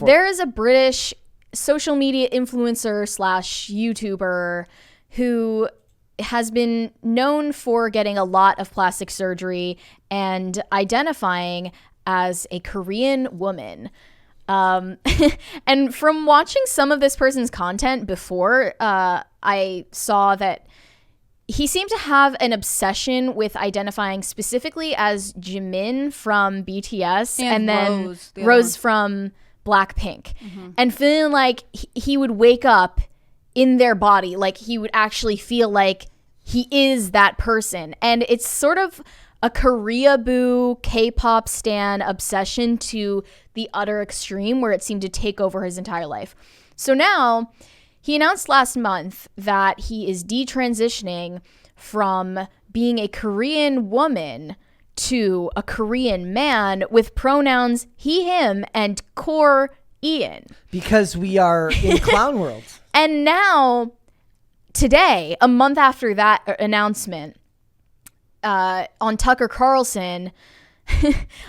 for there is a British social media influencer / YouTuber who has been known for getting a lot of plastic surgery and identifying as a Korean woman. And from watching some of this person's content before, I saw that he seemed to have an obsession with identifying specifically as Jimin from BTS and then Rose from Blackpink, and feeling like he would wake up in their body, like he would actually feel like he is that person. And it's sort of a Koreaboo K-pop stan obsession to the utter extreme where it seemed to take over his entire life. So now he announced last month that he is detransitioning from being a Korean woman to a Korean man with pronouns he, him, and core Ian. Because we are in clown world. And now, today, a month after that announcement, on Tucker Carlson,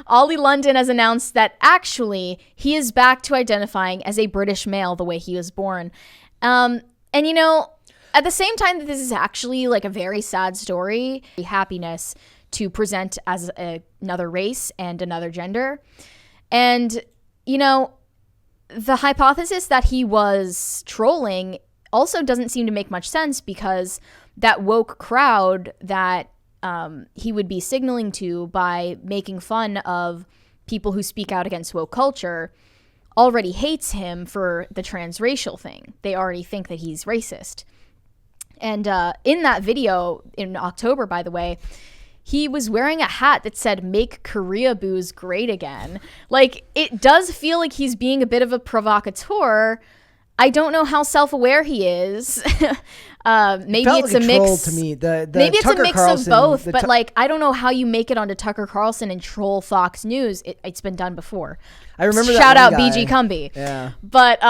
Ollie London has announced that actually he is back to identifying as a British male the way he was born. And you know, at the same time that this is actually like a very sad story, happiness to present as another race and another gender. And, you know, the hypothesis that he was trolling also doesn't seem to make much sense, because that woke crowd that he would be signaling to by making fun of people who speak out against woke culture already hates him for the transracial thing. They already think that he's racist. And in that video in October, by the way, he was wearing a hat that said "Make Koreaboos Great Again." Like, it does feel like he's being a bit of a provocateur. I don't know how self-aware he is. Maybe it's like a mix. To me. Maybe it's Tucker a mix Carlson, of both. But like, I don't know how you make it onto Tucker Carlson and troll Fox News. It's been done before. I remember Shout that out guy. BG Cumbie. Yeah. But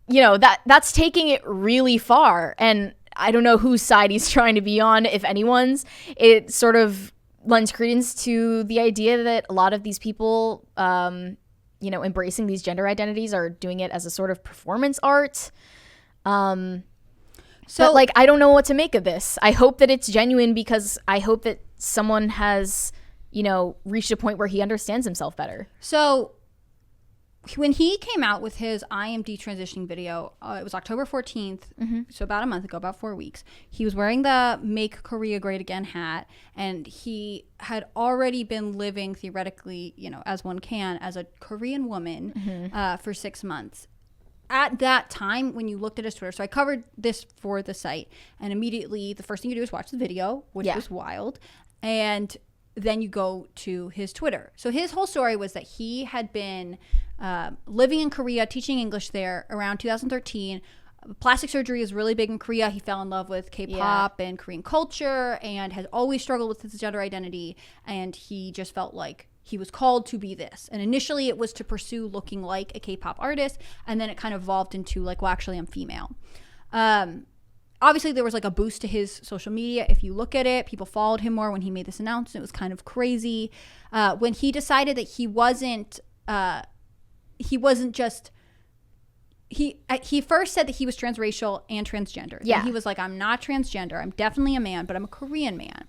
you know, that's taking it really far, and I don't know whose side he's trying to be on, if anyone's. It sort of lends credence to the idea that a lot of these people, you know, embracing these gender identities are doing it as a sort of performance art. But like, I don't know what to make of this. I hope that it's genuine, because I hope that someone has, you know, reached a point where he understands himself better. So when he came out with his I am detransitioning video, it was October 14th, so about a month ago, about 4 weeks. He was wearing the Make Korea Great Again hat, and he had already been living theoretically, you know, as one can, as a Korean woman for 6 months. At that time, when you looked at his Twitter, so I covered this for the site, and immediately the first thing you do is watch the video, which was wild, and then you go to his Twitter. So his whole story was that he had been living in Korea, teaching English there around 2013. Plastic surgery is really big in Korea. He fell in love with K-pop and Korean culture, and has always struggled with his gender identity, and he just felt like he was called to be this. And initially it was to pursue looking like a K-pop artist, and then it kind of evolved into like, well, actually I'm female. Obviously there was like a boost to his social media. If you look at it, people followed him more when he made this announcement. It was kind of crazy. When he decided that he wasn't just, he first said that he was transracial and transgender. Yeah. And he was like, I'm not transgender. I'm definitely a man, but I'm a Korean man.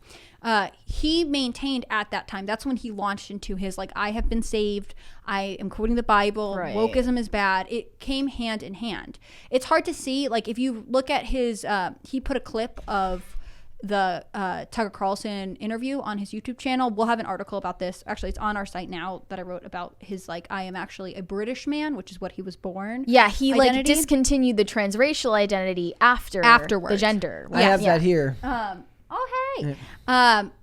He maintained at that time, that's when he launched into his, like, I have been saved. I am quoting the Bible. Right. Wokeism is bad. It came hand in hand. It's hard to see, like, if you look at his, he put a clip of the Tucker Carlson interview on his YouTube channel. We'll have an article about this. Actually, it's on our site now that I wrote about his, like, I am actually a British man, which is what he was born. Yeah, he identity. like discontinued the transracial identity afterwards the gender. I have that here. Oh, hey.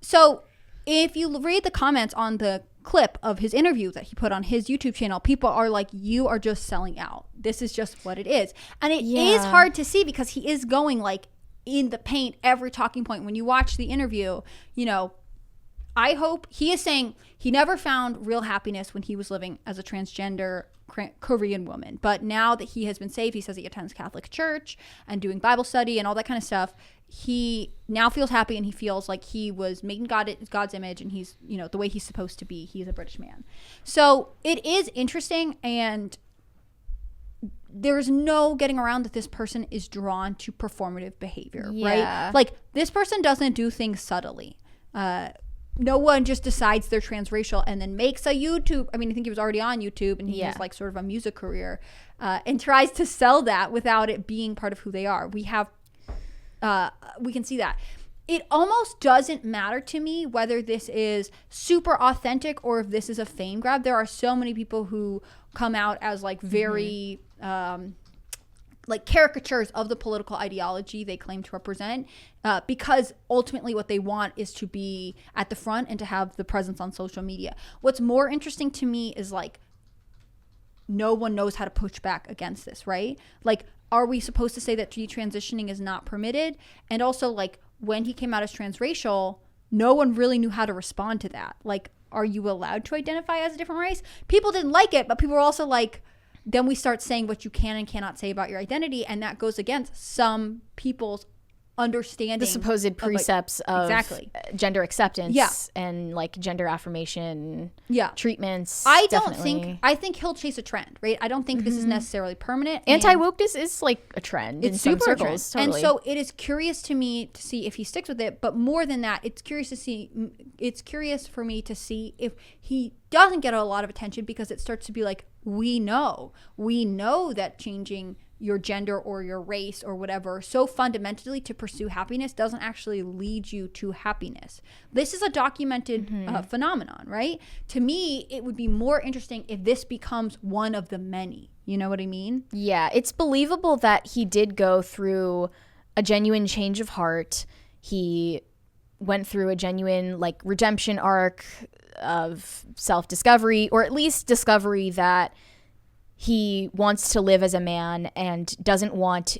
So if you read the comments on the clip of his interview that he put on his YouTube channel, people are like, you are just selling out. This is just what it is. And it is hard to see, because he is going like in the paint every talking point. When you watch the interview, you know, I hope he is saying he never found real happiness when he was living as a transgender Korean woman. But now that he has been saved, he says he attends Catholic church and doing Bible study and all that kind of stuff. He now feels happy, and he feels like he was making God's image, and he's, you know, the way he's supposed to be. He's a British man. So it is interesting, and there's no getting around that this person is drawn to performative behavior, Yeah. right? Like, this person doesn't do things subtly. No one just decides they're transracial and then makes a YouTube. I mean, I think he was already on YouTube, and he has like sort of a music career, and tries to sell that without it being part of who they are. We can see that. It almost doesn't matter to me whether this is super authentic or if this is a fame grab. There are so many people who come out as like very like caricatures of the political ideology they claim to represent, because ultimately what they want is to be at the front and to have the presence on social media. What's more interesting to me is like, no one knows how to push back against this, right? Like, are we supposed to say that detransitioning is not permitted? And also, like, when he came out as transracial, no one really knew how to respond to that. Like, are you allowed to identify as a different race? People didn't like it, but people were also like, then we start saying what you can and cannot say about your identity, and that goes against some people's understanding the supposed precepts of exactly. gender acceptance Yeah. and like gender affirmation Yeah. treatments. I definitely. think he'll chase a trend, right? I don't think this is necessarily permanent. Anti-wokeness is like a trend in It's some super circles. trend. Totally. And so it is curious to me to see if he sticks with it, but more than that, it's curious for me to see if he doesn't get a lot of attention, because it starts to be like, we know that changing your gender or your race or whatever so fundamentally to pursue happiness doesn't actually lead you to happiness. This is a documented phenomenon, right? To me, it would be more interesting if this becomes one of the many. You know what I mean? Yeah, it's believable that he did go through a genuine change of heart. He went through a genuine like redemption arc of self-discovery, or at least discovery that he wants to live as a man and doesn't want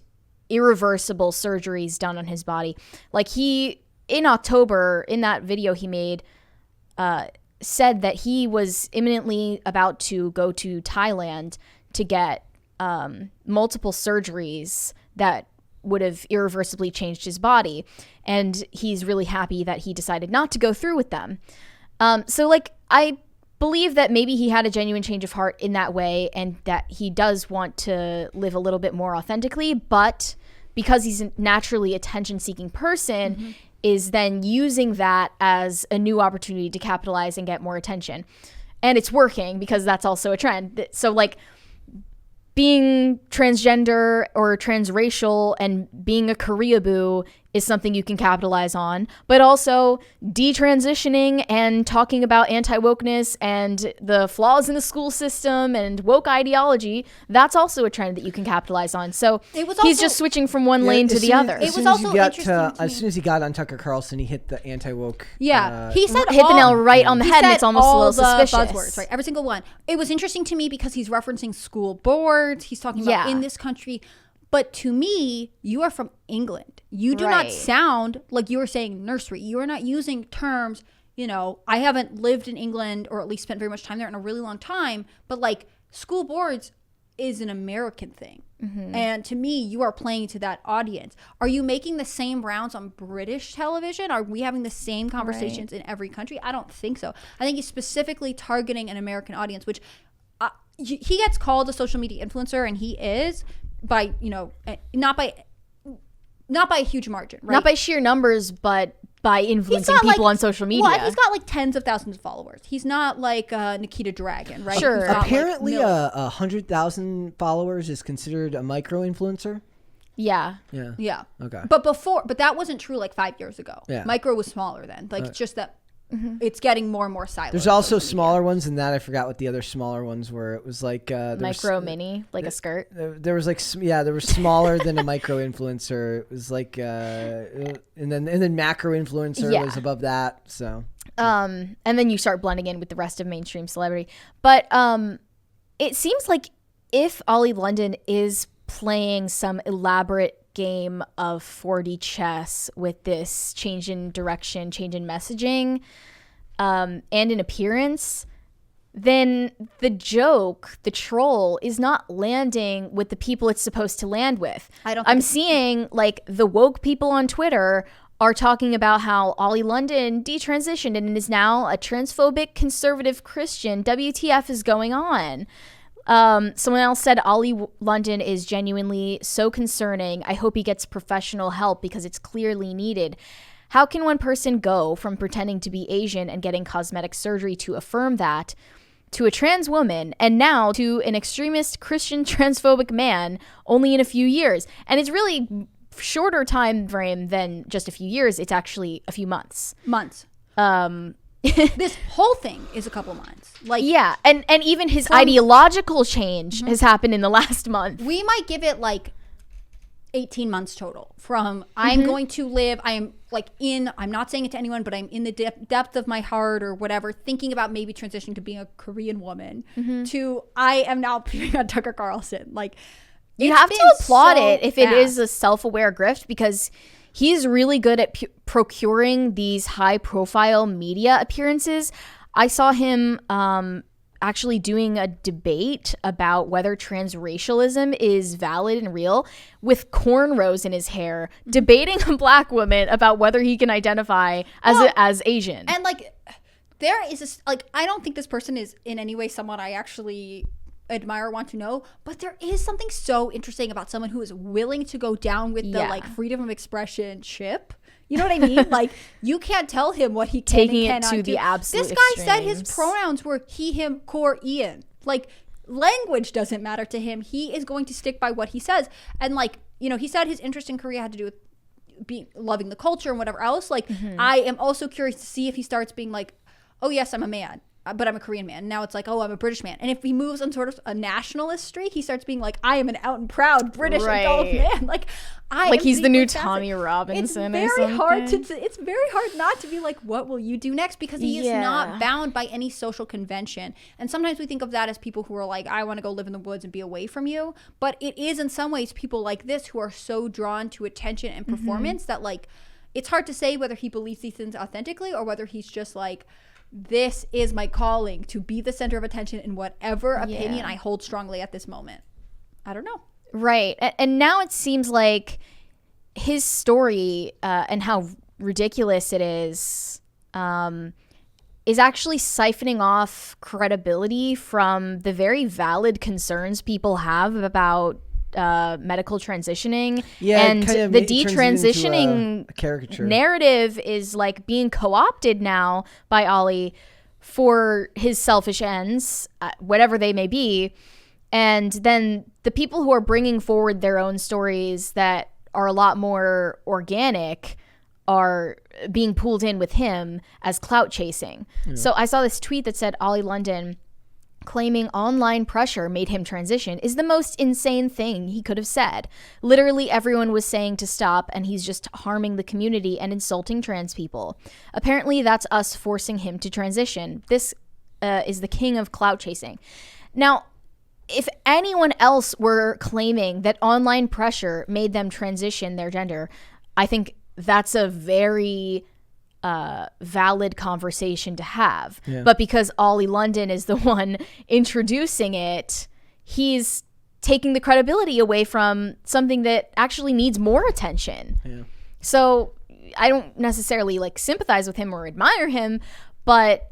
irreversible surgeries done on his body. Like, he, in October, in that video he made, said that he was imminently about to go to Thailand to get multiple surgeries that would have irreversibly changed his body. And he's really happy that he decided not to go through with them. So, like, I believe that maybe he had a genuine change of heart in that way, and that he does want to live a little bit more authentically, but because he's a naturally attention-seeking person, is then using that as a new opportunity to capitalize and get more attention. And it's working, because that's also a trend. So, like, being transgender or transracial and being a Koreaboo is something you can capitalize on, but also detransitioning and talking about anti-wokeness and the flaws in the school system and woke ideology, that's also a trend that you can capitalize on. So he's just switching from one lane to the other. It was also interesting to as soon as he got on Tucker Carlson, he hit the anti-woke. Yeah, he said hit the nail right on the head, and it's almost a little suspicious. Buzzwords, right? Every single one. It was interesting to me because he's referencing school boards. He's talking about in this country. But to me, you are from England. You do not sound like you were saying nursery. You are not using terms, you know, I haven't lived in England or at least spent very much time there in a really long time. But like, school boards is an American thing. And to me, you are playing to that audience. Are you making the same rounds on British television? Are we having the same conversations in every country? I don't think so. I think he's specifically targeting an American audience, which he gets called a social media influencer, and he is, by, you know, not by a huge margin, right? Not by sheer numbers, but by influencing people on social media. Well, he's got like tens of thousands of followers. He's not like Nikita Dragon, right? Sure. Apparently, 100,000 followers is considered a micro influencer. Yeah. Okay. But that wasn't true like 5 years ago. Yeah. Micro was smaller then. Like, it's just that it's getting more and more siloed. There's also smaller ones than that. I forgot what the other smaller ones were. It was like Micro mini, like a skirt. There was like there was smaller than a micro influencer. It was like and then macro influencer was above that. So and then you start blending in with the rest of mainstream celebrity. But it seems like if Ollie London is playing some elaborate game of 4D chess with this change in direction, change in messaging, and in appearance, then the joke, the troll, is not landing with the people it's supposed to land with. I'm seeing like the woke people on Twitter are talking about how Ollie London detransitioned and is now a transphobic conservative Christian. WTF is going on? Someone else said Ollie London is genuinely so concerning. I hope he gets professional help because it's clearly needed. How can one person go from pretending to be Asian and getting cosmetic surgery to affirm that to a trans woman and now to an extremist Christian transphobic man only in a few years? And it's really shorter time frame than just a few years. It's actually a few months. This whole thing is a couple months. Like, yeah, and even his ideological change has happened in the last month. We might give it like 18 months total from I'm going to live, I'm not saying it to anyone, but I'm in the depth of my heart or whatever, thinking about maybe transitioning to being a Korean woman to I am now appearing on Tucker Carlson. Like, you have to applaud it if it is a self-aware grift, because he's really good at procuring these high-profile media appearances. I saw him actually doing a debate about whether transracialism is valid and real with cornrows in his hair, debating a black woman about whether he can identify as Asian. And like, there is this, like, I don't think this person is in any way someone I actually admire or want to know, but there is something so interesting about someone who is willing to go down with the like freedom of expression ship. You know what I mean? Like, you can't tell him what he can and cannot do. Taking it to the absolute extremes. This guy said his pronouns were he, him, core, Ian. Like, language doesn't matter to him. He is going to stick by what he says. And like, you know, he said his interest in Korea had to do with loving the culture and whatever else. Like, I am also curious to see if he starts being like, oh yes, I'm a man, but I'm a Korean man. Now it's like, oh, I'm a British man. And if he moves on sort of a nationalist streak, he starts being like, I am an out and proud British adult man. Like, he's the new Tommy Robinson. It's very hard it's very hard not to be like, what will you do next? Because he is not bound by any social convention. And sometimes we think of that as people who are like, I want to go live in the woods and be away from you. But it is in some ways people like this who are so drawn to attention and performance that like, it's hard to say whether he believes these things authentically or whether he's just like, this is my calling to be the center of attention in whatever opinion I hold strongly at this moment. I don't know. Right. And now it seems like his story and how ridiculous it is actually siphoning off credibility from the very valid concerns people have about medical transitioning, and the detransitioning narrative is like being co-opted now by Ollie for his selfish ends, whatever they may be. And then the people who are bringing forward their own stories that are a lot more organic are being pulled in with him as clout chasing. So I saw this tweet that said Ollie London claiming online pressure made him transition is the most insane thing he could have said. Literally everyone was saying to stop, and he's just harming the community and insulting trans people. Apparently that's us forcing him to transition. This is the king of clout chasing. Now, if anyone else were claiming that online pressure made them transition their gender, I think that's a very valid conversation to have. But because Ollie London is the one introducing it, he's taking the credibility away from something that actually needs more attention. So I don't necessarily like sympathize with him or admire him, but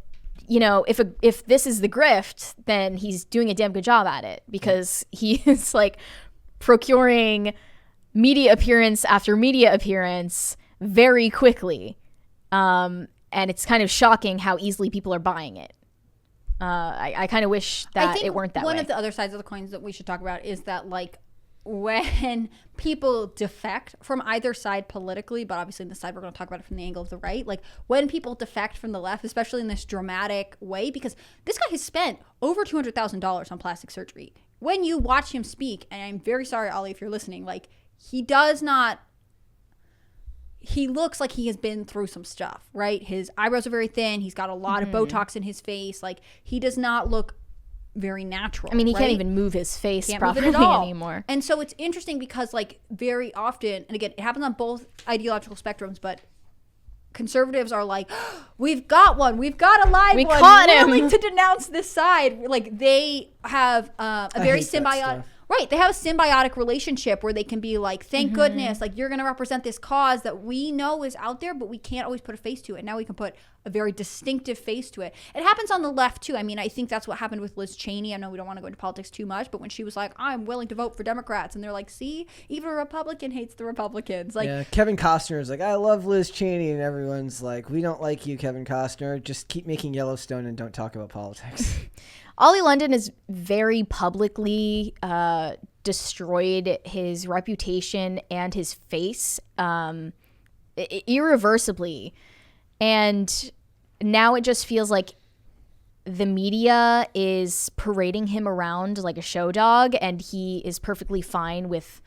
you know, if this is the grift, then he's doing a damn good job at it, because he is like procuring media appearance after media appearance very quickly. And it's kind of shocking how easily people are buying it. I kind of wish that it weren't that way. One of the other sides of the coins that we should talk about is that, like, when people defect from either side politically, but obviously in this side we're going to talk about it from the angle of the right, like when people defect from the left, especially in this dramatic way, because this guy has spent over $200,000 on plastic surgery. When you watch him speak, and I'm very sorry, Ollie, if you're listening, like, he looks like he has been through some stuff, right? His eyebrows are very thin. He's got a lot of Botox in his face. Like, he does not look very natural. I mean, he right? can't even move his face properly anymore. And so it's interesting because, like, very often, and again, it happens on both ideological spectrums, but conservatives are like, oh, we've got one. We've got a live one. Caught him. Willing to denounce this side. Like, they have a very symbiotic. Right. They have a symbiotic relationship where they can be like, thank goodness, like you're going to represent this cause that we know is out there, but we can't always put a face to it. Now we can put a very distinctive face to it. It happens on the left too. I mean, I think that's what happened with Liz Cheney. I know we don't want to go into politics too much, but when she was like, I'm willing to vote for Democrats, and they're like, see, even a Republican hates the Republicans. Like, yeah, Kevin Costner is like, I love Liz Cheney, and everyone's like, we don't like you, Kevin Costner. Just keep making Yellowstone and don't talk about politics. Ollie London is very publicly destroyed his reputation and his face irreversibly. And now it just feels like the media is parading him around like a show dog, and he is perfectly fine with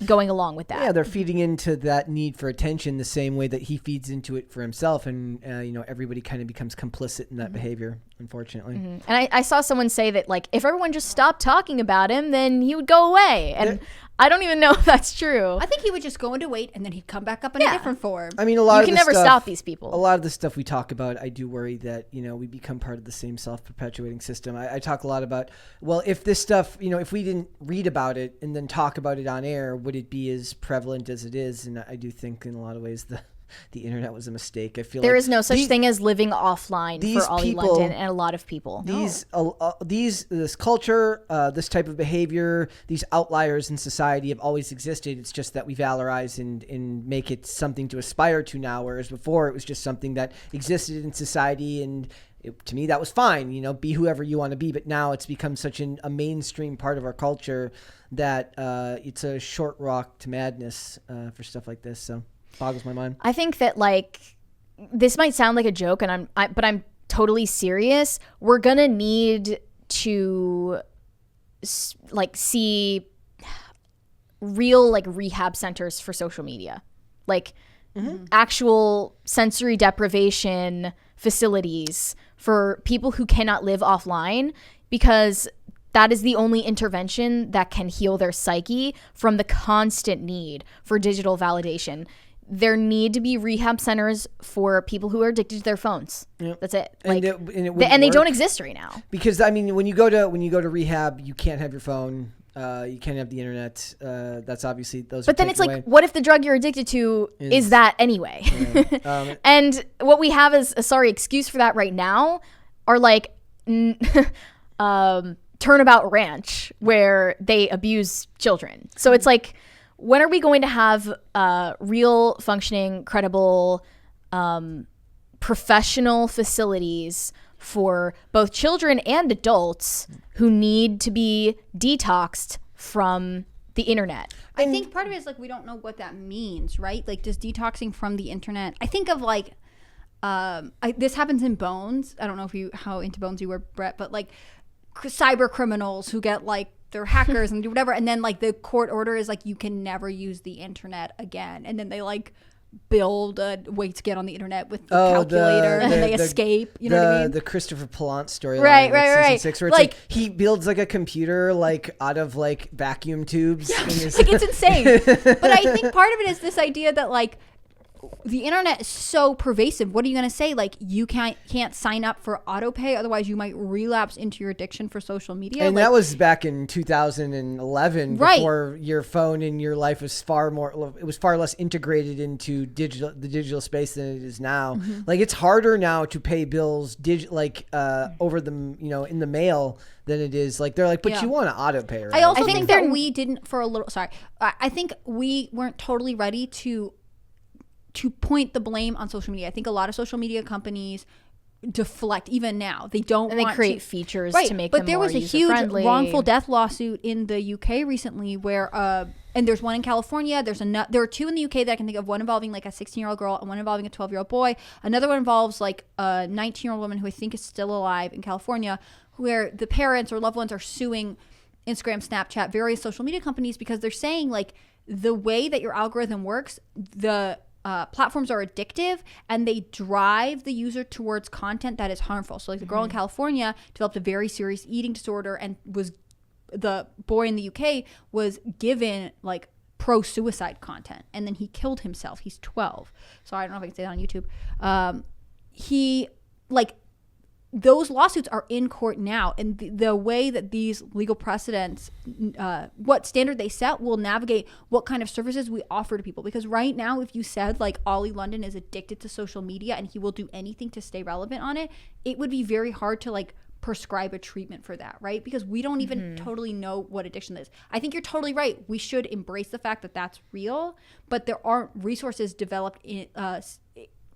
going along with that. Yeah, they're feeding into that need for attention the same way that he feeds into it for himself. And, everybody kind of becomes complicit in that behavior, unfortunately. And I saw someone say that, like, if everyone just stopped talking about him, then he would go away. And I don't even know if that's true. I think he would just go into wait, and then he'd come back up in a different form. I mean, you can never stop these people. A lot of the stuff we talk about, I do worry that, we become part of the same self-perpetuating system. I talk a lot about, well, if this stuff, if we didn't read about it and then talk about it on air, would it be as prevalent as it is? And I do think in a lot of ways the internet was a mistake. I feel there like is no such thing as living offline for Ollie London and a lot of people. This culture, this type of behavior, these outliers in society have always existed. It's just that we valorize and make it something to aspire to now, whereas before it was just something that existed in society, and to me that was fine. Be whoever you want to be. But now it's become such a mainstream part of our culture that it's a short walk to madness for stuff like this. So. Boggles my mind. I think that this might sound like a joke, and but I'm totally serious. We're gonna need to see real rehab centers for social media, actual sensory deprivation facilities for people who cannot live offline, because that is the only intervention that can heal their psyche from the constant need for digital validation. There need to be rehab centers for people who are addicted to their phones. Yep. That's it. And they don't exist right now. Because when you go to rehab, you can't have your phone. You can't have the internet. That's obviously those. But then it's away. What if the drug you're addicted to is that anyway? Yeah. And what we have as a excuse for that right now are Turnabout Ranch, where they abuse children. So it's when are we going to have real, functioning, credible, professional facilities for both children and adults who need to be detoxed from the internet? I think part of it is we don't know what that means, right? Does detoxing from the internet? I think of this happens in Bones. I don't know how into Bones you were, Brett, but cyber criminals who get they're hackers and do whatever, and then the court order is you can never use the internet again, and then they build a way to get on the internet with the calculator, and then they escape. You know what I mean? The Christopher Plante storyline, right. Season 6, where it's he builds a computer out of vacuum tubes. Yeah, it's insane. But I think part of it is this idea that the internet is so pervasive. What are you going to say? You can't sign up for autopay, otherwise you might relapse into your addiction for social media. And that was back in 2011, right, before your phone in your life was far less integrated into the digital space than it is now. Mm-hmm. It's harder now to pay bills over the in the mail than it is they're but you want to autopay, right? I also think that we didn't for a little. Sorry, I think we weren't totally ready to point the blame on social media. I think a lot of social media companies deflect even now. They don't and want they create features to make them more user-friendly. But there was a huge wrongful death lawsuit in the UK recently where and there's one in California, there are two in the UK that I can think of, one involving a 16-year-old girl and one involving a 12-year-old boy. Another one involves a 19-year-old woman who I think is still alive in California, where the parents or loved ones are suing Instagram, Snapchat, various social media companies because they're saying the way that your algorithm works, the platforms are addictive and they drive the user towards content that is harmful. So the girl in California developed a very serious eating disorder, and the boy in the UK was given pro-suicide content, and then he killed himself. He's 12. So I don't know if I can say that on YouTube. those lawsuits are in court now, and the way that these legal precedents, what standard they set, will navigate what kind of services we offer to people. Because right now, if you said like Ollie London is addicted to social media and he will do anything to stay relevant on it, it would be very hard to like prescribe a treatment for that, right? Because we don't even totally know what addiction is. I think you're totally right. We should embrace the fact that that's real, but there aren't resources developed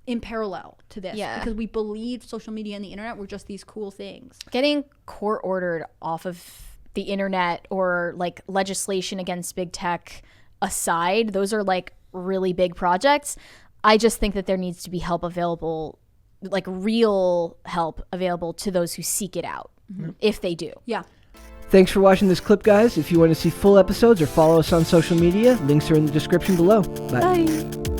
in parallel to this, because we believe social media and the internet were just these cool things. Getting court ordered off of the internet or like legislation against big tech aside, those are like really big projects. I just think that there needs to be help available, like real help available to those who seek it out, if they do. Yeah. Thanks for watching this clip, guys. If you want to see full episodes or follow us on social media, links are in the description below. Bye. Bye.